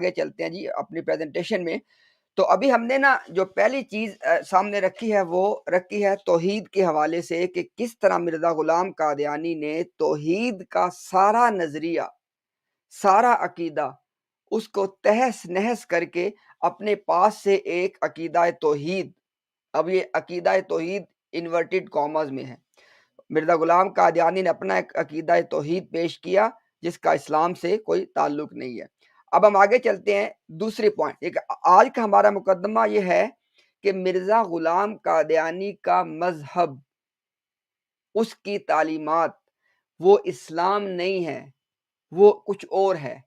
آگے چلتے ہیں جی اپنی پریزنٹیشن میں. تو ابھی ہم نے نا جو پہلی چیز سامنے رکھی ہے وہ رکھی ہے توحید کے حوالے سے کہ کس طرح مرزا غلام قادیانی نے توحید کا سارا نظریہ، سارا عقیدہ اس کو تہس نہس کر کے اپنے پاس سے ایک عقیدہ توحید، اب یہ عقیدہ توحید انورٹڈ کاماز میں ہے، مرزا غلام قادیانی نے اپنا ایک عقیدہ توحید پیش کیا جس کا اسلام سے کوئی تعلق نہیں ہے. اب ہم آگے چلتے ہیں دوسری پوائنٹ. آج کا ہمارا مقدمہ یہ ہے کہ مرزا غلام قادیانی کا مذہب، اس کی تعلیمات، وہ اسلام نہیں ہے، وہ کچھ اور ہے.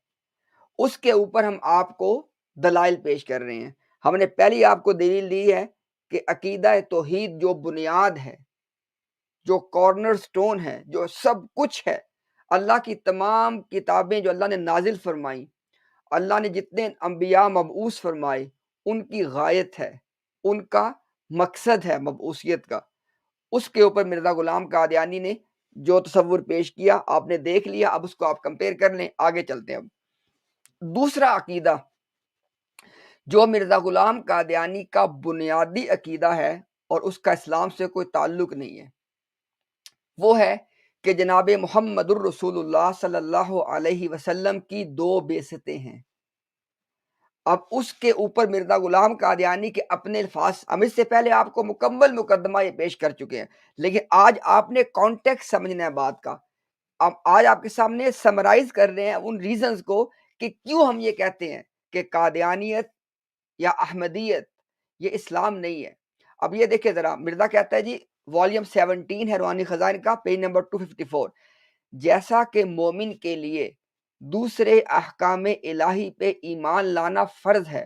اس کے اوپر ہم آپ کو دلائل پیش کر رہے ہیں. ہم نے پہلی آپ کو دلیل دی ہے کہ عقیدہ توحید جو بنیاد ہے، جو کارنر سٹون ہے، جو سب کچھ ہے، اللہ کی تمام کتابیں جو اللہ نے نازل فرمائیں، اللہ نے جتنے انبیاء مبعوث فرمائے، ان کی غایت ہے، ان کا مقصد ہے مبعوثیت کا. اس کے اوپر مرزا غلام قادیانی نے جو تصور پیش کیا آپ نے دیکھ لیا. اب اس کو آپ کمپیئر کر لیں. آگے چلتے ہیں. اب دوسرا عقیدہ جو مرزا غلام قادیانی کا بنیادی عقیدہ ہے اور اس کا اسلام سے کوئی تعلق نہیں ہے، وہ ہے کہ جناب محمد الرسول اللہ صلی اللہ علیہ وسلم کی 2 بعثتیں ہیں. اب اس کے اوپر مرزا غلام قادیانی کے اپنے الفاظ، ہم اس سے پہلے آپ کو مکمل مقدمہ یہ پیش کر چکے ہیں، لیکن آج آپ نے کانٹیکسٹ سمجھنا ہے بات کا. اب آج آپ کے سامنے سمرائز کر رہے ہیں ان ریزنز کو کہ کیوں ہم یہ کہتے ہیں کہ قادیانیت یا احمدیت یہ اسلام نہیں ہے. اب یہ دیکھیں ذرا، مرزا کہتا ہے جی والیوم 17 ہے روحانی خزائن کا، پیج نمبر 254، جیسا کہ مومن کے لیے دوسرے احکام الہی پہ ایمان لانا فرض ہے،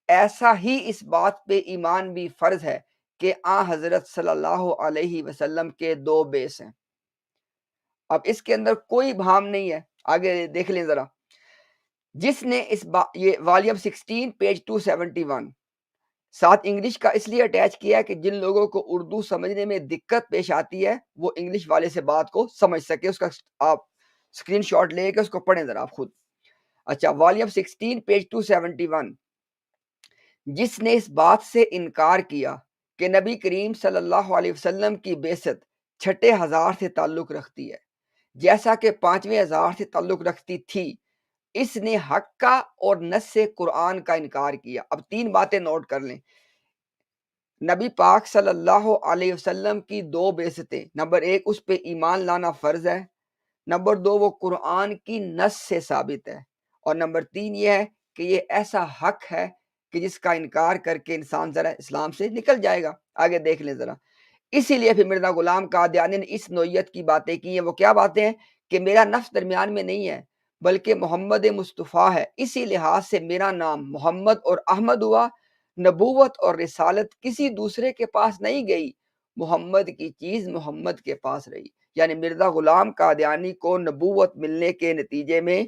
ایسا ہی اس بات پہ ایمان بھی فرض ہے کہ حضرت صلی اللہ علیہ وسلم کے 2 بیس ہیں. اب اس کے اندر کوئی بھام نہیں ہے. آگے دیکھ لیں ذرا. جس نے یہ والیوم 16 پیج 271 ساتھ انگلش کا اس لیے اٹیچ کیا ہے کہ جن لوگوں کو اردو سمجھنے میں دقت پیش آتی ہے وہ انگلش والے سے بات کو سمجھ سکے. اس کا آپ اسکرین شاٹ لے کے اس کو پڑھیں ذرا آپ خود. اچھا، والیوم 16 پیج 271، جس نے اس بات سے انکار کیا کہ نبی کریم صلی اللہ علیہ وسلم کی بعثت 6,000 سے تعلق رکھتی ہے جیسا کہ 5,000 سے تعلق رکھتی تھی، اس نے حق کا اور نص قرآن کا انکار کیا. اب 3 باتیں نوٹ کر لیں. نبی پاک صلی اللہ علیہ وسلم کی 2 بعثتیں، نمبر 1 اس پہ ایمان لانا فرض ہے، نمبر 2 وہ قرآن کی نص سے ثابت ہے، اور نمبر 3 یہ ہے کہ یہ ایسا حق ہے کہ جس کا انکار کر کے انسان ذرا اسلام سے نکل جائے گا. آگے دیکھ لیں ذرا. اسی لیے پھر مرزا غلام قادیانی نے اس نوعیت کی باتیں کی ہیں. وہ کیا باتیں ہیں؟ کہ میرا نفس درمیان میں نہیں ہے بلکہ محمد مصطفیٰ ہے، اسی لحاظ سے میرا نام محمد اور احمد ہوا. نبوت اور رسالت کسی دوسرے کے پاس نہیں گئی، محمد کی چیز محمد کے پاس رہی. یعنی مرزا غلام قادیانی کو نبوت ملنے کے نتیجے میں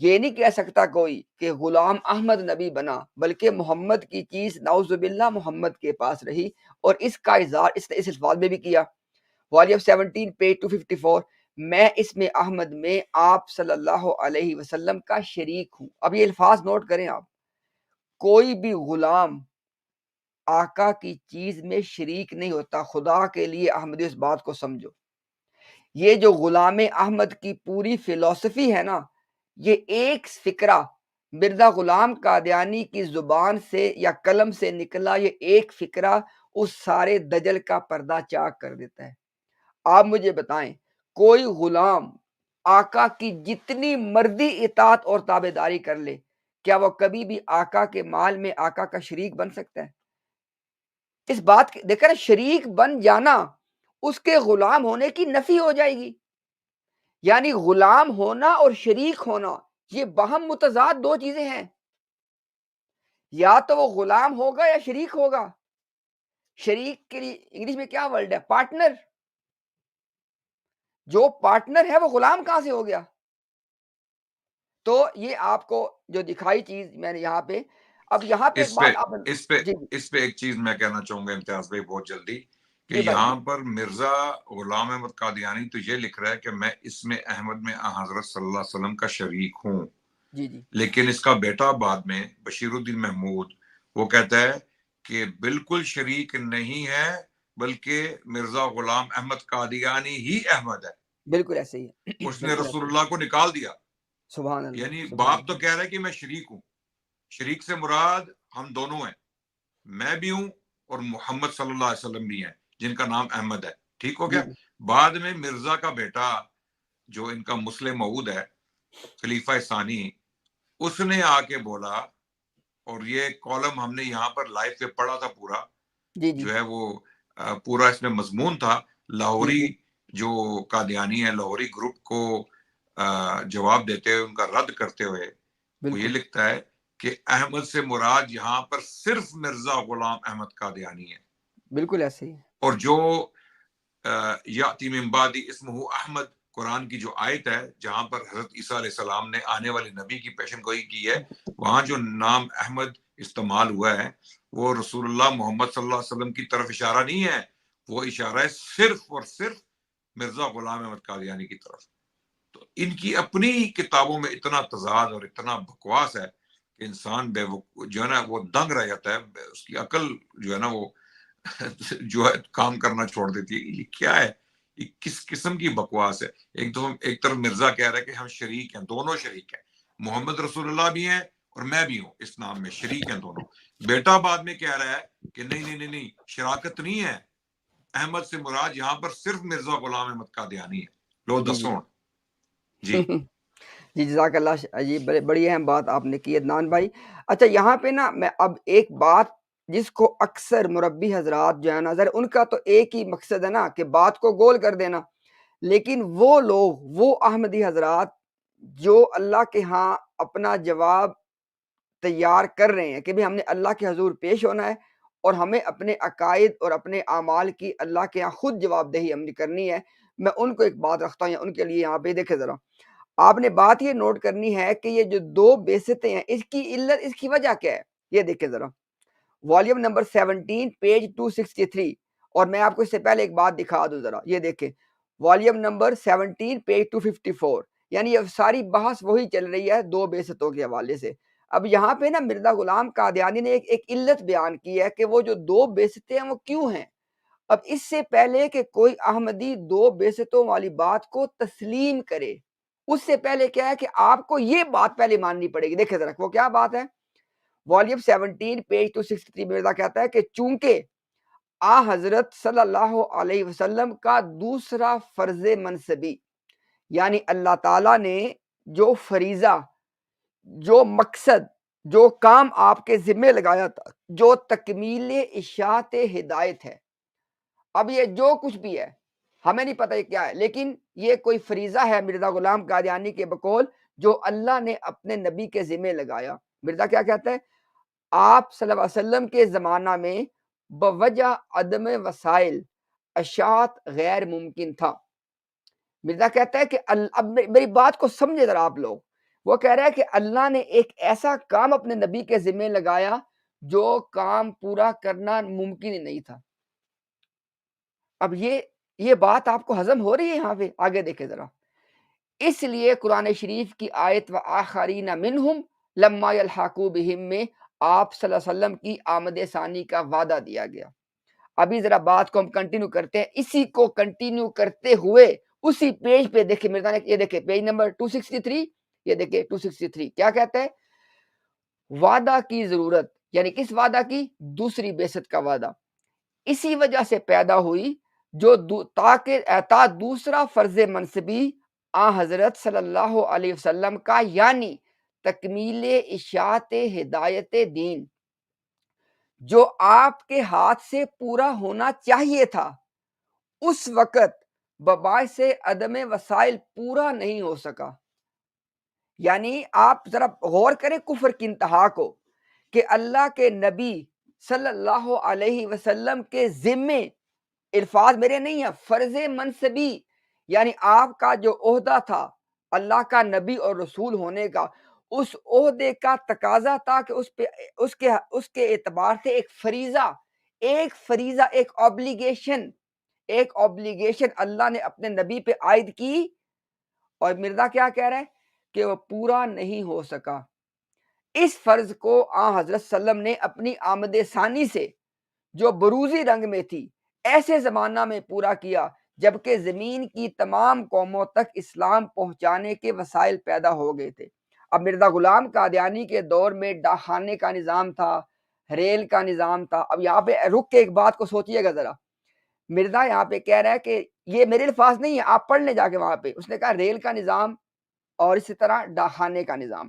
یہ نہیں کہہ سکتا کوئی کہ غلام احمد نبی بنا، بلکہ محمد کی چیز نعوذ باللہ محمد کے پاس رہی. اور اس کا اظہار اس نے اس الفاظ میں بھی کیا. والیوم 17 پیج 254، میں اس میں احمد میں آپ صلی اللہ علیہ وسلم کا شریک ہوں. اب یہ الفاظ نوٹ کریں آپ. کوئی بھی غلام آقا کی چیز میں شریک نہیں ہوتا. خدا کے لیے احمدی اس بات کو سمجھو. یہ جو غلام احمد کی پوری فلسفی ہے نا، یہ ایک فکرہ مرزا غلام قادیانی کی زبان سے یا قلم سے نکلا، یہ ایک فکرہ اس سارے دجل کا پردہ چاک کر دیتا ہے. آپ مجھے بتائیں، کوئی غلام آقا کی جتنی مرضی اطاعت اور تابعداری کر لے، کیا وہ کبھی بھی آقا کے مال میں آقا کا شریک بن سکتا ہے؟ اس بات دیکھیں، شریک بن جانا اس کے غلام ہونے کی نفی ہو جائے گی. یعنی غلام ہونا اور شریک ہونا یہ باہم متضاد 2 چیزیں ہیں. یا تو وہ غلام ہوگا یا شریک ہوگا. شریک کے لیے انگلش میں کیا ورڈ ہے؟ پارٹنر. جو پارٹنر ہے وہ غلام کہاں سے ہو گیا؟ تو یہ آپ کو جو دکھائی چیز میں نے یہاں پہ، اب یہاں پہ ایک بات آپ اس پہ ایک چیز میں کہنا چاہوں گا امتیاز بھائی بہت جلدی، کہ جی یہاں پر مرزا غلام احمد قادیانی تو یہ لکھ رہا ہے کہ میں اس میں احمد میں حضرت صلی اللہ علیہ وسلم کا شریک ہوں. جی جی لیکن اس کا بیٹا بعد میں بشیر الدین محمود وہ کہتا ہے کہ بالکل شریک نہیں ہے، بلکہ مرزا غلام احمد قادیانی ہی احمد ہے، بالکل ایسے ہی ہے اس نے بالکل رسول ایسے ہی. اللہ کو نکال دیا. سبحان اللہ یعنی سبحان باپ تو اللہ. کہہ رہا ہے کہ میں شریک ہوں، شریک سے مراد ہم دونوں ہیں، میں بھی ہوں اور محمد صلی اللہ علیہ وسلم بھی ہیں جن کا نام احمد ہے. ٹھیک ہو جی گیا. جی بعد میں مرزا کا بیٹا جو ان کا مسلم موعود ہے، خلیفہ ثانی، اس نے آ کے بولا، اور یہ کالم ہم نے یہاں پر لائف پہ پڑھا تھا پورا، جی جی جو ہے وہ پورا اس میں مضمون تھا. جی لاہوری جی جو قادیانی ہے، لاہوری گروپ کو جواب دیتے ہوئے، ان کا رد کرتے ہوئے وہ یہ بالکل لکھتا ہے کہ احمد سے مراد یہاں پر صرف مرزا غلام احمد قادیانی ہے، بالکل ایسے ہی ہے. اور جو یاتی من بعدی اسمہ احمد، قرآن کی جو آیت ہے جہاں پر حضرت عیسیٰ علیہ السلام نے آنے والے نبی کی پیشن گوئی کی ہے، وہاں جو نام احمد استعمال ہوا ہے وہ رسول اللہ محمد صلی اللہ علیہ وسلم کی طرف اشارہ نہیں ہے، وہ اشارہ ہے صرف اور صرف مرزا غلام احمد قادیانی کی طرف. تو ان کی اپنی کتابوں میں اتنا تضاد اور اتنا بکواس ہے کہ انسان جو ہے نا وہ دنگ رہ جاتا ہے، اس کی عقل جو ہے نا وہ جو ہے کام کرنا چھوڑ دیتی ہے. یہ کیا ہے؟ یہ کس قسم کی بکواس ہے؟ ایک طرف مرزا کہہ رہا ہے کہ ہم شریک ہیں، دونوں شریک ہیں، محمد رسول اللہ بھی ہیں اور میں بھی ہوں، اس نام میں شریک ہیں دونوں. بیٹا بعد میں کہہ رہا ہے کہ نہیں نہیں نہیں نہیں، شراکت نہیں ہے، احمد سے مراد یہاں پر صرف مرزا غلام احمد قادیانی ہے. لو جی جی دسو جی. جی جزاک اللہ. جی بڑی اہم بات آپ نے کی عدنان بھائی. اچھا یہاں پہ نا میں اب ایک بات جس کو اکثر مربی حضرات جو ہے نا، ذرا ان کا تو ایک ہی مقصد ہے نا کہ بات کو گول کر دینا، لیکن وہ لوگ، وہ احمدی حضرات جو اللہ کے ہاں اپنا جواب تیار کر رہے ہیں کہ بھی ہم نے اللہ کے حضور پیش ہونا ہے اور ہمیں اپنے عقائد اور اپنے اعمال کی اللہ کے ہاں خود جواب دہی ہم نے کرنی ہے، میں ان کو ایک بات رکھتا ہوں ان کے لیے. یہاں پہ دیکھیں ذرا، آپ نے بات یہ نوٹ کرنی ہے کہ یہ جو دو بیستیں ہیں، اس کی علت، اس کی وجہ کیا ہے. یہ دیکھیں ذرا، والیوم نمبر 17 پیج 263. اور میں آپ کو اس سے پہلے ایک بات دکھا دوں ذرا، یہ دیکھیں والیوم نمبر 17 پیج 254. یعنی یہ ساری بحث وہی چل رہی ہے دو بیستوں کے حوالے سے. اب یہاں پہ نا مرزا غلام قادیانی نے ایک علت بیان کی ہے کہ وہ جو دو بیستیں ہیں وہ کیوں ہیں. اب اس سے پہلے کہ کوئی احمدی دو بیستوں والی بات کو تسلیم کرے، اس سے پہلے کیا ہے کہ آپ کو یہ بات پہلے ماننی پڑے گی. دیکھیں ذرا وہ کیا بات ہے. والیوم 17 پیج 263 مرزا کہتا ہے کہ چونکہ آ حضرت صلی اللہ علیہ وسلم کا دوسرا فرض منصبی، یعنی اللہ تعالیٰ نے جو فریضہ، جو مقصد، جو کام آپ کے ذمہ لگایا تھا، جو تکمیل اشاعت ہدایت ہے. اب یہ جو کچھ بھی ہے ہمیں نہیں پتہ یہ کیا ہے، لیکن یہ کوئی فریضہ ہے مرزا غلام قادیانی کے بقول جو اللہ نے اپنے نبی کے ذمہ لگایا. مرزا کیا کہتا ہے؟ آپ صلی اللہ علیہ وسلم کے زمانہ میں بوجہ عدم وسائل اشاعت غیر ممکن تھا. مرزا کہتا ہے کہ اب میری بات کو سمجھے ذرا آپ لوگ. وہ کہہ رہا ہے کہ اللہ نے ایک ایسا کام اپنے نبی کے ذمہ لگایا جو کام پورا کرنا ممکن ہی نہیں تھا. اب یہ بات آپ کو ہضم ہو رہی ہے یہاں پہ؟ آگے دیکھیں ذرا. اس لیے قرآن شریف کی آیت و آخرین منہم لما یلحقوا بہم میں آپ صلی اللہ علیہ وسلم کی آمد ثانی کا وعدہ دیا گیا. ابھی ذرا بات کو ہم کنٹینیو کرتے ہیں. اسی کو کنٹینیو کرتے ہوئے اسی پیج پہ دیکھیں مرزا نے، یہ دیکھیں پیج نمبر 263، یہ دیکھیں 263 کیا کہتا ہے؟ وعدہ کی ضرورت، یعنی کس وعدہ کی؟ دوسری بعثت کا وعدہ اسی وجہ سے پیدا ہوئی جو تا دوسرا فرض منصبی آ حضرت صلی اللہ علیہ وسلم کا، یعنی تکمیل اشاعت ہدایت دین، جو آپ کے ہاتھ سے پورا ہونا چاہیے تھا، اس وقت بباعث عدم وسائل پورا نہیں ہو سکا. یعنی آپ ذرا غور کریں کفر کی انتہا کو، کہ اللہ کے نبی صلی اللہ علیہ وسلم کے ذمے، الفاظ میرے نہیں ہیں، فرض منصبی، یعنی آپ کا جو عہدہ تھا اللہ کا نبی اور رسول ہونے کا، اس عہدے کا تقاضا تھا کہ اس کے اعتبار سے ایک فریضہ، ایک obligation اللہ نے اپنے نبی پہ عائد کی. اور مرزا کیا کہہ رہا ہے کہ وہ پورا نہیں ہو سکا۔ اس فرض کو آن حضرت صلی اللہ علیہ وسلم نے اپنی آمد ثانی سے جو بروزی رنگ میں تھی ایسے زمانہ میں پورا کیا جبکہ زمین کی تمام قوموں تک اسلام پہنچانے کے وسائل پیدا ہو گئے تھے۔ اب مرزا غلام قادیانی کے دور میں ڈاکخانے کا نظام تھا، ریل کا نظام تھا۔ اب یہاں پہ رک کے ایک بات کو سوچئے گا ذرا، مرزا یہاں پہ کہہ رہا ہے کہ یہ میرے الفاظ نہیں ہے، آپ پڑھ لیں جا کے وہاں پہ، اس نے کہا ریل کا نظام اور اسی طرح ڈاکخانے کا نظام۔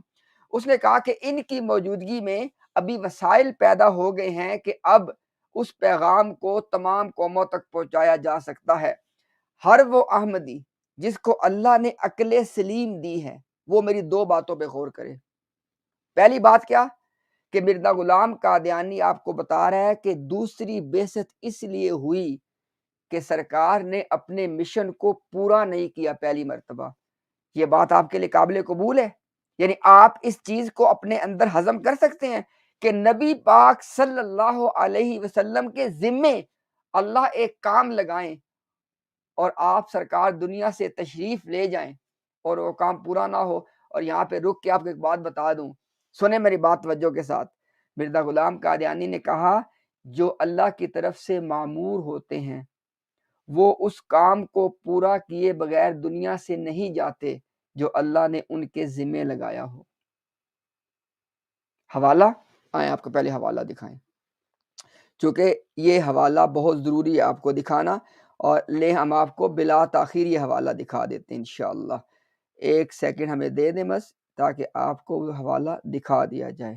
اس نے کہا کہ ان کی موجودگی میں ابھی وسائل پیدا ہو گئے ہیں کہ اب اس پیغام کو تمام قوموں تک پہنچایا جا سکتا ہے۔ ہر وہ احمدی جس کو اللہ نے عقل سلیم دی ہے وہ میری دو باتوں پہ غور کرے۔ پہلی بات کیا کہ مرزا غلام قادیانی آپ کو بتا رہا ہے کہ دوسری بعثت اس لیے ہوئی کہ سرکار نے اپنے مشن کو پورا نہیں کیا پہلی مرتبہ۔ یہ بات آپ کے لیے قابل قبول ہے؟ یعنی آپ اس چیز کو اپنے اندر ہضم کر سکتے ہیں کہ نبی پاک صلی اللہ علیہ وسلم کے ذمے اللہ ایک کام لگائیں اور آپ سرکار دنیا سے تشریف لے جائیں اور وہ کام پورا نہ ہو؟ اور یہاں پہ رک کے آپ کو ایک بات بتا دوں، سنیں میری بات توجہ کے ساتھ۔ مرزا غلام قادیانی نے کہا جو اللہ کی طرف سے معمور ہوتے ہیں وہ اس کام کو پورا کیے بغیر دنیا سے نہیں جاتے جو اللہ نے ان کے ذمے لگایا ہو۔ حوالہ آئیں آپ کو پہلے حوالہ دکھائیں، چونکہ یہ حوالہ بہت ضروری ہے آپ کو دکھانا، اور لے ہم آپ کو بلا تاخیر یہ حوالہ دکھا دیتے ہیں انشاءاللہ۔ ایک سیکنڈ ہمیں دے دیں بس تاکہ آپ کو وہ حوالہ دکھا دیا جائے۔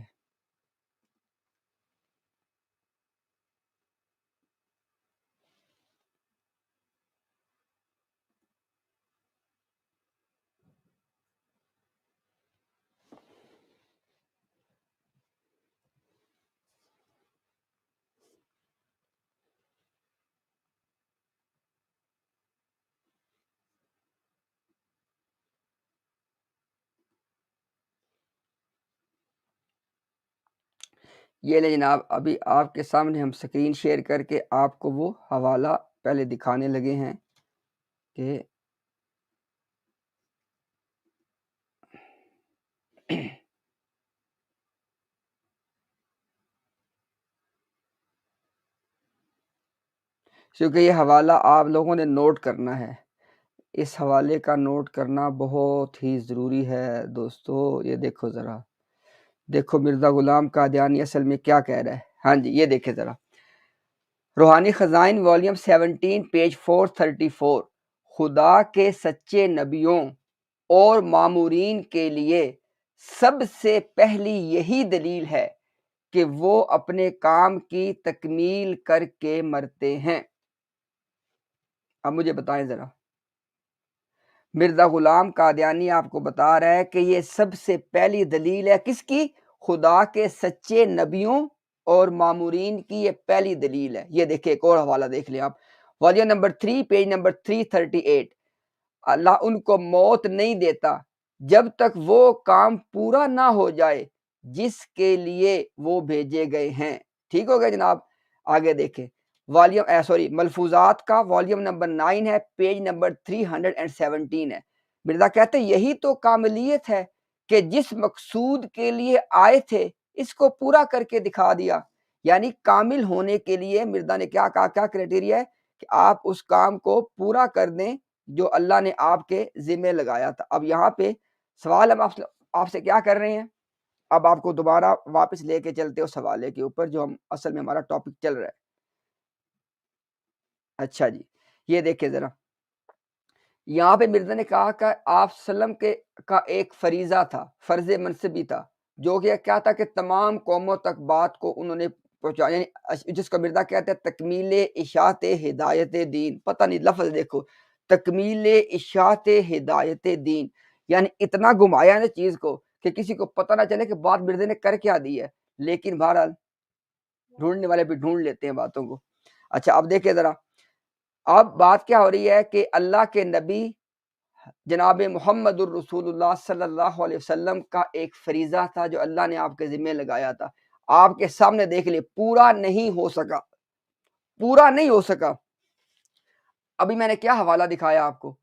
یہ لے جناب، ابھی آپ کے سامنے ہم سکرین شیئر کر کے آپ کو وہ حوالہ پہلے دکھانے لگے ہیں کہ کیونکہ یہ حوالہ آپ لوگوں نے نوٹ کرنا ہے، اس حوالے کا نوٹ کرنا بہت ہی ضروری ہے دوستو۔ یہ دیکھو ذرا، دیکھو مرزا غلام قادیانی اصل میں کیا کہہ رہا ہے۔ ہاں جی، یہ دیکھیں ذرا، روحانی خزائن والیوم 17 پیج 434، خدا کے سچے نبیوں اور مامورین کے لیے سب سے پہلی یہی دلیل ہے کہ وہ اپنے کام کی تکمیل کر کے مرتے ہیں۔ اب مجھے بتائیں ذرا، مرزا غلام قادیانی آپ کو بتا رہا ہے کہ یہ سب سے پہلی دلیل ہے کس کی؟ خدا کے سچے نبیوں اور مامورین کی یہ پہلی دلیل ہے۔ یہ دیکھیں ایک اور حوالہ دیکھ لیں آپ، والیوم نمبر 3 پیج نمبر 338، اللہ ان کو موت نہیں دیتا جب تک وہ کام پورا نہ ہو جائے جس کے لیے وہ بھیجے گئے ہیں۔ ٹھیک ہو گیا جناب؟ آگے دیکھیں، ملفوظات کا والیوم نمبر 9 ہے، پیج نمبر 317 ہے۔ مرزا کہتے ہیں یہی تو کاملیت ہے کہ جس مقصود کے لیے آئے تھے اس کو پورا کر کے دکھا دیا۔ یعنی کامل ہونے کے لیے مرزا نے کیا کہا، کیا کرائٹیریا ہے کہ آپ اس کام کو پورا کر دیں جو اللہ نے آپ کے ذمہ لگایا تھا۔ اب یہاں پہ سوال ہم آپ سے کیا کر رہے ہیں، اب آپ کو دوبارہ واپس لے کے چلتے اس حوالے کے اوپر جو ہم اصل میں ہمارا ٹاپک چل رہا ہے۔ اچھا جی، یہ دیکھیں ذرا، یہاں پہ مرزا نے کہا کہ آپ وسلم کا ایک فریضہ تھا، فرض منصبی تھا، جو کہ کیا تھا کہ تمام قوموں تک بات کو انہوں نے پہنچا، یعنی جس کو مرزا کہتے ہیں تکمیل اشاعت ہدایت دین۔ پتہ نہیں لفظ دیکھو، تکمیل اشاعت ہدایت دین، یعنی اتنا گھمایا نا چیز کو کہ کسی کو پتہ نہ چلے کہ بات مرزا نے کر کیا دی ہے، لیکن بہرحال ڈھونڈنے والے بھی ڈھونڈ لیتے ہیں باتوں کو۔ اچھا اب دیکھیں ذرا، اب بات کیا ہو رہی ہے کہ اللہ کے نبی جناب محمد الرسول اللہ صلی اللہ علیہ وسلم کا ایک فریضہ تھا جو اللہ نے آپ کے ذمہ لگایا تھا، آپ کے سامنے دیکھ لیں پورا نہیں ہو سکا، پورا نہیں ہو سکا۔ ابھی میں نے کیا حوالہ دکھایا آپ کو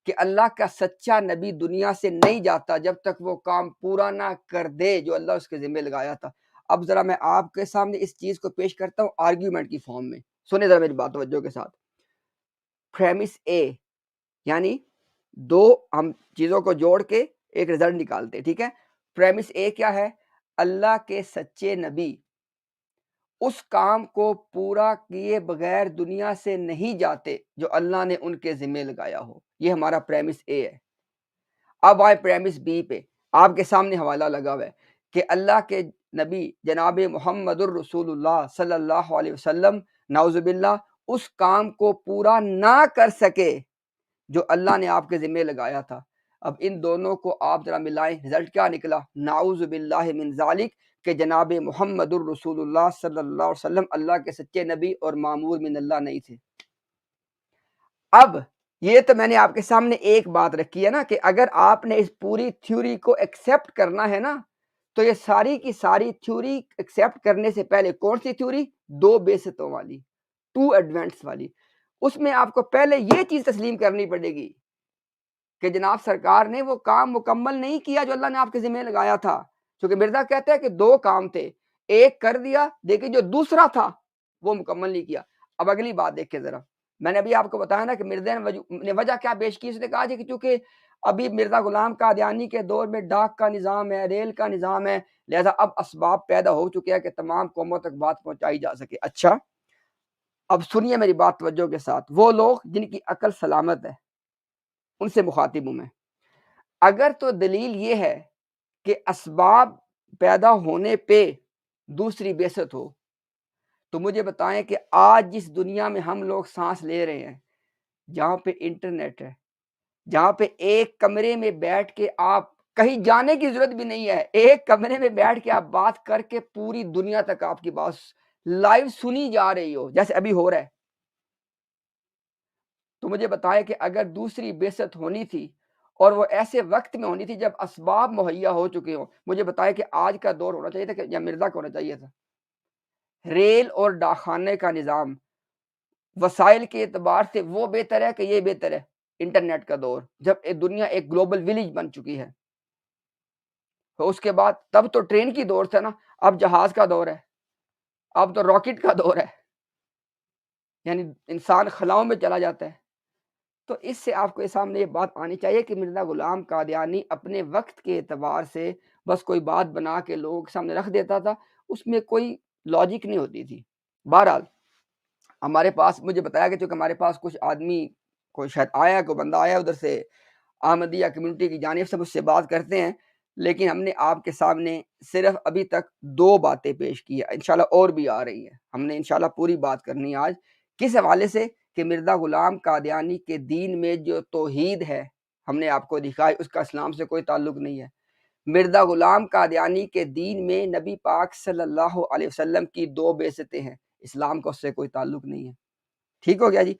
کہ اللہ کا سچا نبی دنیا سے نہیں جاتا جب تک وہ کام پورا نہ کر دے جو اللہ اس کے ذمہ لگایا تھا۔ اب ذرا میں آپ کے سامنے اس چیز کو پیش کرتا ہوں آرگیومنٹ کی فارم میں، سنیں ذرا میری بات توجہ کے ساتھ۔ پریمس اے، یعنی دو ہم چیزوں کو جوڑ کے ایک رزلٹ نکالتے، ٹھیک ہے۔ پریمس اے کیا ہے؟ اللہ کے سچے نبی اس کام کو پورا کیے بغیر دنیا سے نہیں جاتے جو اللہ نے ان کے ذمہ لگایا ہو۔ یہ ہمارا پریمس اے ہے۔ اب آئے پریمس بی پہ، آپ کے سامنے حوالہ لگا ہوا ہے کہ اللہ کے نبی جناب محمد الرسول اللہ صلی اللہ علیہ وسلم نعوذ باللہ اس کام کو پورا نہ کر سکے جو اللہ نے آپ کے ذمہ لگایا تھا۔ اب ان دونوں کو آپ ذرا ملائیں، رزلٹ کیا نکلا؟ نعوذ باللہ من ذالک، کہ جناب محمد الرسول اللہ صلی اللہ علیہ وسلم اللہ کے سچے نبی اور مامور من اللہ نہیں تھے۔ اب یہ تو میں نے آپ کے سامنے ایک بات رکھی ہے نا کہ اگر آپ نے اس پوری تھیوری کو ایکسیپٹ کرنا ہے نا تو یہ ساری کی ساری تھیوری ایکسیپٹ کرنے سے پہلے کون سی تھیوری؟ دو بیستوں والی، ٹو ایڈوینٹس والی۔ اس میں آپ کو پہلے یہ چیز تسلیم کرنی پڑے گی کہ جناب سرکار نے وہ کام مکمل نہیں کیا جو اللہ نے آپ کے ذمہ لگایا تھا، کیونکہ مرزا کہتا ہے کہ دو کام تھے، ایک کر دیا لیکن جو دوسرا تھا وہ مکمل نہیں کیا۔ اب اگلی بات دیکھیں ذرا، میں نے ابھی آپ کو بتایا نا کہ مرزا نے وجہ کیا پیش کی، اس نے کہا کہ چونکہ ابھی مرزا غلام قادیانی کے دور میں ڈاک کا نظام ہے، ریل کا نظام ہے، لہذا اب اسباب پیدا ہو چکے ہیں کہ تمام قوموں تک بات پہنچائی جا سکے۔ اچھا اب سنیے میری بات توجہ کے ساتھ، وہ لوگ جن کی عقل سلامت ہے ان سے مخاطب ہوں میں۔ اگر تو دلیل یہ ہے کہ اسباب پیدا ہونے پہ دوسری بعثت ہو تو مجھے بتائیں کہ آج جس دنیا میں ہم لوگ سانس لے رہے ہیں، جہاں پہ انٹرنیٹ ہے، جہاں پہ ایک کمرے میں بیٹھ کے آپ کہیں جانے کی ضرورت بھی نہیں ہے، ایک کمرے میں بیٹھ کے آپ بات کر کے پوری دنیا تک آپ کی بات لائیو سنی جا رہی ہو جیسے ابھی ہو رہا ہے، تو مجھے بتائیں کہ اگر دوسری بعثت ہونی تھی اور وہ ایسے وقت میں ہونی تھی جب اسباب مہیا ہو چکے ہوں، مجھے بتائیں کہ آج کا دور ہونا چاہیے تھا کہ یا مرزا کو ہونا چاہیے تھا؟ ریل اور ڈاکخانے کا نظام وسائل کے اعتبار سے وہ بہتر ہے کہ یہ بہتر ہے؟ انٹرنیٹ کا دور جب دنیا ایک گلوبل ولیج بن چکی ہے، تو اس کے بعد تب تو ٹرین کی دور تھا نا، اب جہاز کا دور ہے، اب تو راکٹ کا دور ہے، یعنی انسان خلاؤں میں چلا جاتا ہے۔ تو اس سے آپ کے سامنے یہ بات آنی چاہیے کہ مرزا غلام قادیانی اپنے وقت کے اعتبار سے بس کوئی بات بنا کے لوگوں کے سامنے رکھ دیتا تھا، اس میں کوئی لاجک نہیں ہوتی تھی۔ بہرحال ہمارے پاس مجھے بتایا کہ چونکہ ہمارے پاس کچھ آدمی کوئی شاید آیا، کوئی بندہ آیا ادھر سے احمدیہ کمیونٹی کی جانب سے مجھ سے بات کرتے ہیں، لیکن ہم نے آپ کے سامنے صرف ابھی تک دو باتیں پیش کی ہیں، انشاءاللہ اور بھی آ رہی ہیں، ہم نے انشاءاللہ پوری بات کرنی ہے آج۔ کس حوالے سے؟ کہ مرزا غلام قادیانی کے دین میں جو توحید ہے ہم نے آپ کو دکھائی، اس کا اسلام سے کوئی تعلق نہیں ہے۔ مرزا غلام قادیانی کے دین میں نبی پاک صلی اللہ علیہ وسلم کی دو بعثتیں ہیں، اسلام کا اس سے کوئی تعلق نہیں ہے۔ ٹھیک ہو گیا جی؟